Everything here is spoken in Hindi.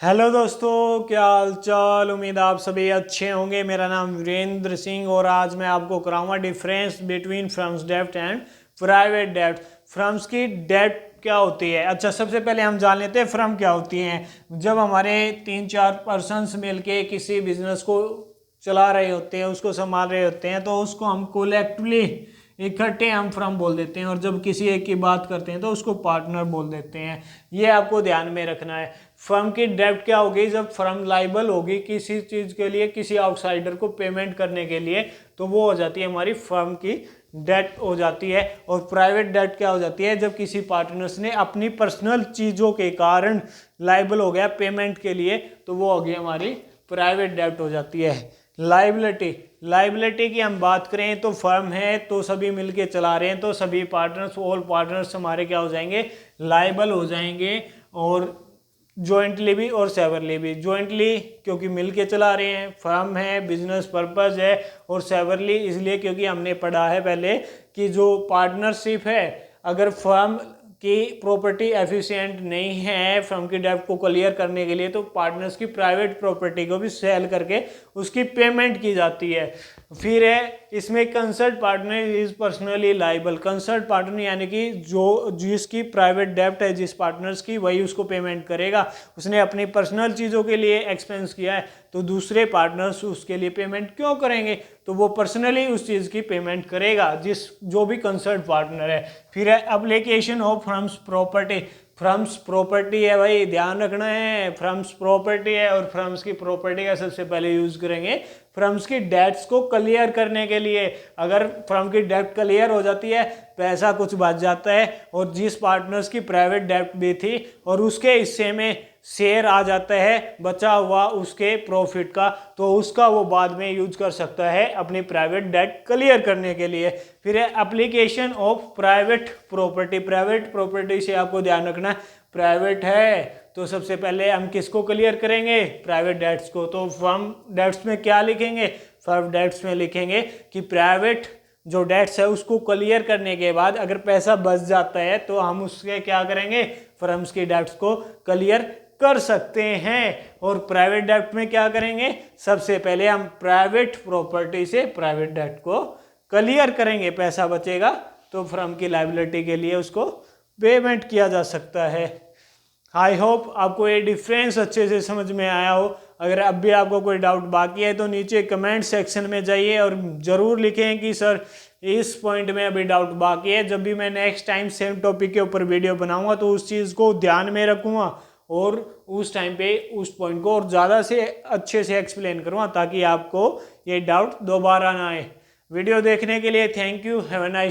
हेलो दोस्तों, क्या हाल चाल। उम्मीद आप सभी अच्छे होंगे। मेरा नाम वीरेंद्र सिंह और आज मैं आपको कराऊंगा डिफरेंस बिटवीन फर्म्स डेब्ट एंड प्राइवेट डेब्ट। फर्म्स की डेब्ट क्या होती है। अच्छा, सबसे पहले हम जान लेते हैं फर्म क्या होती हैं। जब हमारे 3-4 पर्सनस मिलके किसी बिजनेस को चला रहे होते हैं, उसको संभाल रहे होते हैं, तो उसको हम कोलेक्टिवली इकट्ठे हम फर्म बोल देते हैं। और जब किसी एक की बात करते हैं तो उसको पार्टनर बोल देते हैं। ये आपको ध्यान में रखना है। फर्म की डेब्ट क्या होगी, जब फर्म लाइबल होगी किसी चीज़ के लिए, किसी आउटसाइडर को पेमेंट करने के लिए, तो वो हो जाती है हमारी फर्म की डेट हो जाती है। और प्राइवेट डेट क्या हो जाती है, जब किसी पार्टनर्स ने अपनी पर्सनल चीज़ों के कारण लाइबल हो गया पेमेंट के लिए, तो वो हो गई हमारी प्राइवेट डेट हो जाती है। लाइबिलिटी की हम बात करें तो फर्म है तो सभी मिलके चला रहे हैं, तो सभी पार्टनर्स, ऑल पार्टनर्स हमारे क्या हो जाएंगे, लाइबल हो जाएंगे। और जॉइंटली भी और सेवरली भी। जॉइंटली क्योंकि मिलके चला रहे हैं, फर्म है, बिजनेस पर्पस है। और सेवरली इसलिए क्योंकि हमने पढ़ा है पहले कि जो पार्टनरशिप है, अगर फर्म की प्रॉपर्टी एफिशिएंट नहीं है फर्म की डेब्ट को क्लियर करने के लिए, तो पार्टनर्स की प्राइवेट प्रॉपर्टी को भी सेल करके उसकी पेमेंट की जाती है। फिर है इसमें concert partner is personally liable. Concert partner यानी कि जो जिसकी प्राइवेट डेब्ट है जिस पार्टनर्स की, वही उसको पेमेंट करेगा। उसने अपनी पर्सनल चीज़ों के लिए एक्सपेंस किया है, तो दूसरे पार्टनर्स उसके लिए पेमेंट क्यों करेंगे, तो वो पर्सनली उस चीज़ की पेमेंट करेगा जो भी कंसर्ट पार्टनर है। फिर है application of firms property. Firms property है भाई, ध्यान रखना है, फर्म्स प्रॉपर्टी है। और फर्म्स की प्रॉपर्टी का सबसे पहले यूज करेंगे फर्म्स की डेट्स को क्लियर करने के लिए। अगर फर्म की डेट क्लियर हो जाती है, पैसा कुछ बच जाता है, और जिस पार्टनर्स की प्राइवेट डेट भी थी और उसके हिस्से में शेयर आ जाता है बचा हुआ उसके प्रॉफिट का, तो उसका वो बाद में यूज कर सकता है अपनी प्राइवेट डेट क्लियर करने के लिए। फिर है application of private property. Private property से आपको ध्यान रखना है, प्राइवेट है तो सबसे पहले हम किसको क्लियर करेंगे, प्राइवेट डेट्स को। तो फर्म डेट्स में क्या लिखेंगे, फर्म डेट्स में लिखेंगे कि प्राइवेट जो डेट्स है उसको क्लियर करने के बाद अगर पैसा बच जाता है तो हम उसके क्या करेंगे, फर्म्स की डेट्स को क्लियर कर सकते हैं। और प्राइवेट डेट में क्या करेंगे, सबसे पहले हम प्राइवेट प्रॉपर्टी से प्राइवेट डेट को क्लियर करेंगे। पैसा बचेगा तो फर्म की लायबिलिटी के लिए उसको पेमेंट किया जा सकता है। आई होप आपको ये डिफरेंस अच्छे से समझ में आया हो। अगर अब भी आपको कोई डाउट बाकी है तो नीचे कमेंट सेक्शन में जाइए और ज़रूर लिखें कि सर इस पॉइंट में अभी डाउट बाकी है। जब भी मैं नेक्स्ट टाइम सेम टॉपिक के ऊपर वीडियो बनाऊंगा तो उस चीज़ को ध्यान में रखूँगा और उस टाइम पे उस पॉइंट को और ज़्यादा से अच्छे से एक्सप्लेन करूँगा, ताकि आपको ये डाउट दोबारा ना आए। वीडियो देखने के लिए thank you. Have a nice